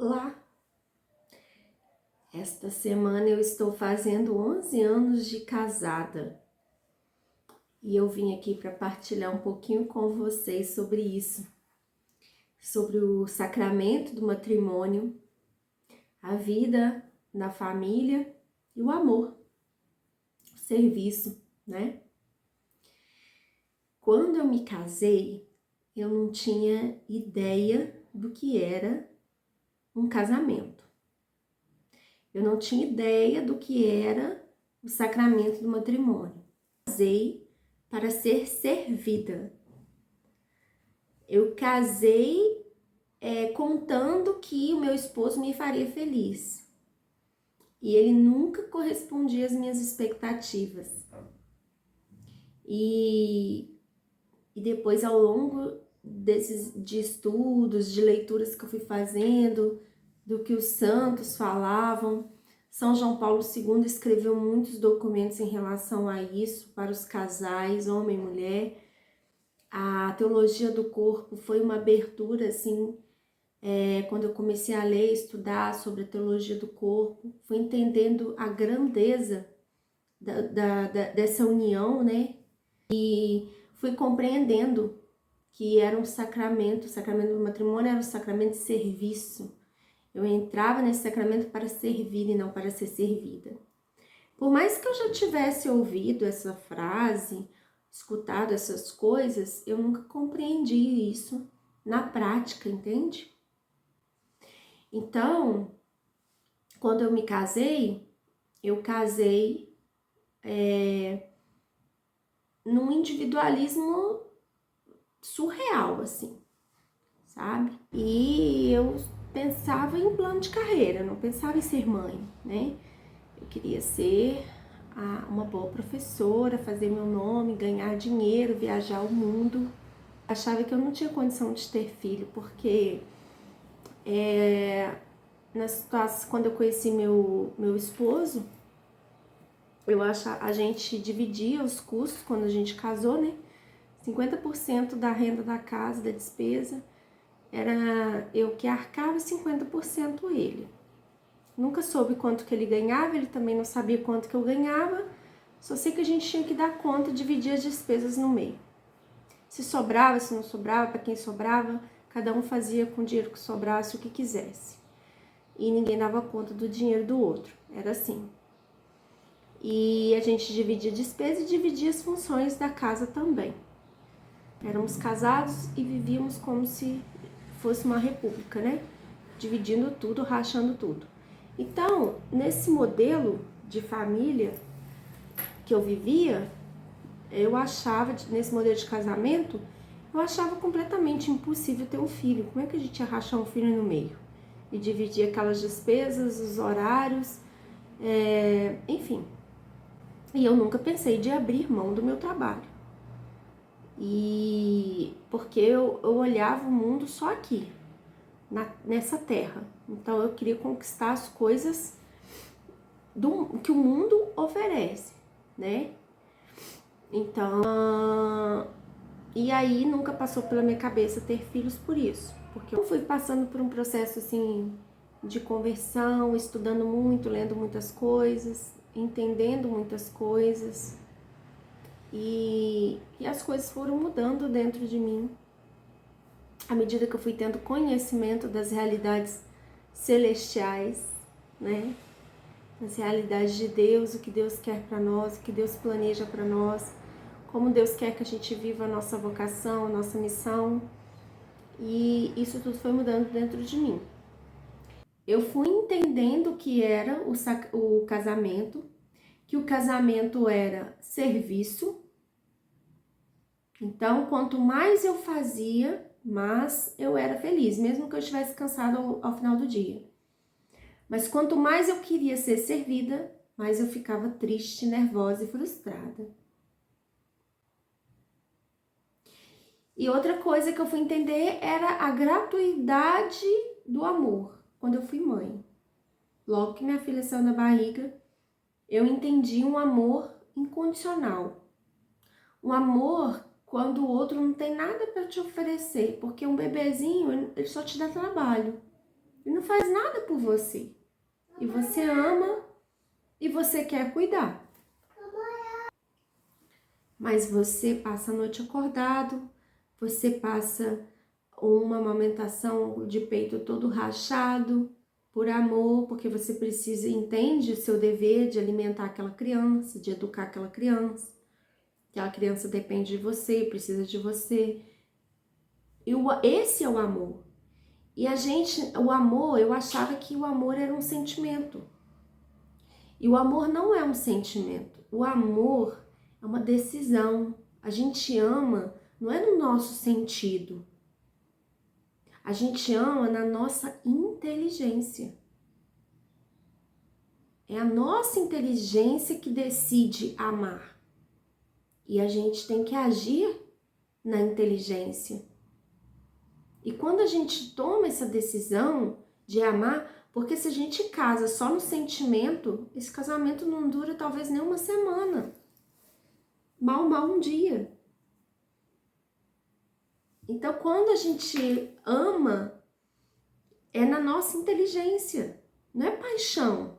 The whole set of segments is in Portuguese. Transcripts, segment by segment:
Olá! Esta semana eu estou fazendo 11 anos de casada e eu vim aqui para partilhar um pouquinho com vocês sobre isso, sobre o sacramento do matrimônio, a vida na família e o amor, o serviço, né? Quando eu me casei, eu não tinha ideia do que era um casamento. Eu não tinha ideia do que era o sacramento do matrimônio. Casei para ser servida. Eu casei contando que o meu esposo me faria feliz. E ele nunca correspondia às minhas expectativas. E depois, ao longo de estudos, de leituras que eu fui fazendo, do que os santos falavam, São João Paulo II escreveu muitos documentos em relação a isso, para os casais, homem e mulher. A teologia do corpo foi uma abertura, assim, quando eu comecei a ler, estudar sobre a teologia do corpo, fui entendendo a grandeza dessa união, né? E fui compreendendo que era um sacramento, o sacramento do matrimônio era um sacramento de serviço. Eu entrava nesse sacramento para servir e não para ser servida. Por mais que eu já tivesse ouvido essa frase, escutado essas coisas, eu nunca compreendi isso na prática, entende? Então, quando eu me casei, eu casei num individualismo surreal, assim, sabe? E eu pensava em plano de carreira, não pensava em ser mãe, né? Eu queria ser uma boa professora, fazer meu nome, ganhar dinheiro, viajar o mundo. Achava que eu não tinha condição de ter filho, porque na situação, quando eu conheci meu esposo, a gente dividia os custos quando a gente casou, né? 50% da renda da casa, da despesa, era eu que arcava e 50% ele. Nunca soube quanto que ele ganhava, ele também não sabia quanto que eu ganhava, só sei que a gente tinha que dar conta, dividir as despesas no meio. Se sobrava, se não sobrava, para quem sobrava, cada um fazia com o dinheiro que sobrasse o que quisesse. E ninguém dava conta do dinheiro do outro, era assim. E a gente dividia a despesa e dividia as funções da casa também. Éramos casados e vivíamos como se fosse uma república, né? Dividindo tudo, rachando tudo. Então, nesse modelo de família que eu vivia, eu achava, nesse modelo de casamento, eu achava completamente impossível ter um filho. Como é que a gente ia rachar um filho no meio? E dividir aquelas despesas, os horários, enfim. E eu nunca pensei de abrir mão do meu trabalho. E porque eu olhava o mundo só aqui, nessa terra. Então eu queria conquistar as coisas que o mundo oferece, né? Então, e aí nunca passou pela minha cabeça ter filhos por isso. Porque eu fui passando por um processo assim de conversão, estudando muito, lendo muitas coisas, entendendo muitas coisas. E as coisas foram mudando dentro de mim à medida que eu fui tendo conhecimento das realidades celestiais, né? Das realidades de Deus, o que Deus quer para nós, o que Deus planeja para nós, como Deus quer que a gente viva a nossa vocação, a nossa missão. E isso tudo foi mudando dentro de mim. Eu fui entendendo que era o casamento, que o casamento era serviço. Então, quanto mais eu fazia, mais eu era feliz, mesmo que eu estivesse cansada ao final do dia. Mas quanto mais eu queria ser servida, mais eu ficava triste, nervosa e frustrada. E outra coisa que eu fui entender era a gratuidade do amor, quando eu fui mãe. Logo que minha filha saiu da barriga, eu entendi um amor incondicional. Um amor quando o outro não tem nada para te oferecer, porque um bebezinho, ele só te dá trabalho. Ele não faz nada por você. E você ama e você quer cuidar. Mas você passa a noite acordado, você passa uma amamentação de peito todo rachado, por amor, porque você precisa, entende o seu dever de alimentar aquela criança, de educar aquela criança. Aquela criança depende de você, precisa de você. E esse é o amor. E o amor, eu achava que o amor era um sentimento. E o amor não é um sentimento. O amor é uma decisão. A gente ama, não é no nosso sentido. A gente ama na nossa inteligência. É a nossa inteligência que decide amar. E a gente tem que agir na inteligência. E quando a gente toma essa decisão de amar, porque se a gente casa só no sentimento, esse casamento não dura talvez nem uma semana. Mal um dia. Então, quando a gente ama, é na nossa inteligência, não é paixão.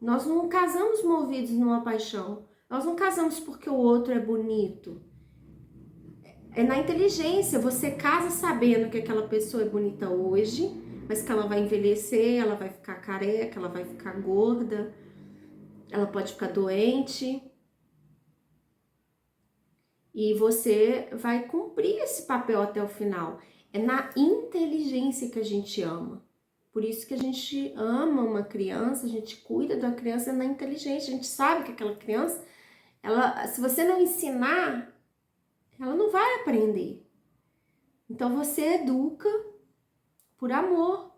Nós não casamos movidos numa paixão. Nós não casamos porque o outro é bonito. É na inteligência. Você casa sabendo que aquela pessoa é bonita hoje, mas que ela vai envelhecer, ela vai ficar careca, ela vai ficar gorda, ela pode ficar doente. E você vai cumprir esse papel até o final. É na inteligência que a gente ama. Por isso que a gente ama uma criança, a gente cuida da criança na inteligência. A gente sabe que aquela criança, se você não ensinar, ela não vai aprender. Então você educa por amor.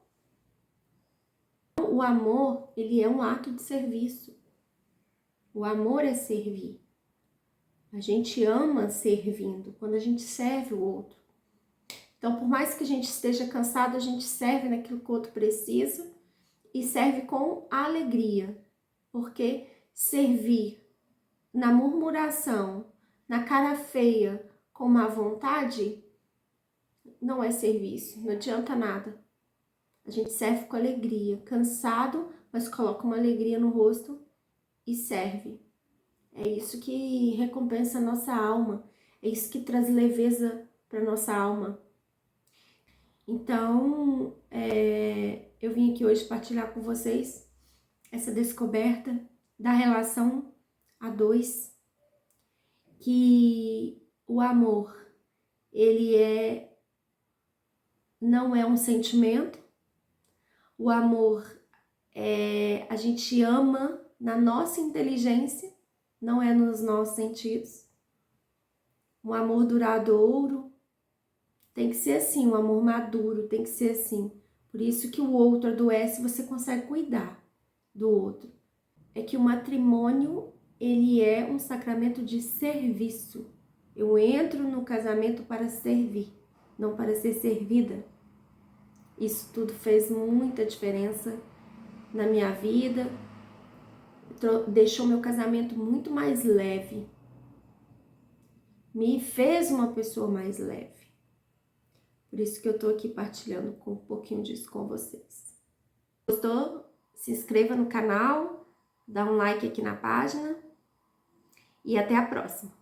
O amor, ele é um ato de serviço. O amor é servir. A gente ama servindo, quando a gente serve o outro. Então, por mais que a gente esteja cansado, a gente serve naquilo que o outro precisa e serve com alegria. Porque servir na murmuração, na cara feia, com má vontade, não é serviço, não adianta nada. A gente serve com alegria, cansado, mas coloca uma alegria no rosto e serve. É isso que recompensa a nossa alma, é isso que traz leveza para nossa alma. Então, eu vim aqui hoje partilhar com vocês essa descoberta da relação a dois, que o amor, ele não é um sentimento, o amor a gente ama na nossa inteligência, não é nos nossos sentidos. Um amor duradouro tem que ser assim, um amor maduro tem que ser assim. Por isso que o outro adoece, você consegue cuidar do outro. É que o matrimônio, ele é um sacramento de serviço. Eu entro no casamento para servir, não para ser servida. Isso tudo fez muita diferença na minha vida. Deixou meu casamento muito mais leve. Me fez uma pessoa mais leve. Por isso que eu tô aqui partilhando com um pouquinho disso com vocês. Gostou? Se inscreva no canal, dá um like aqui na página e até a próxima.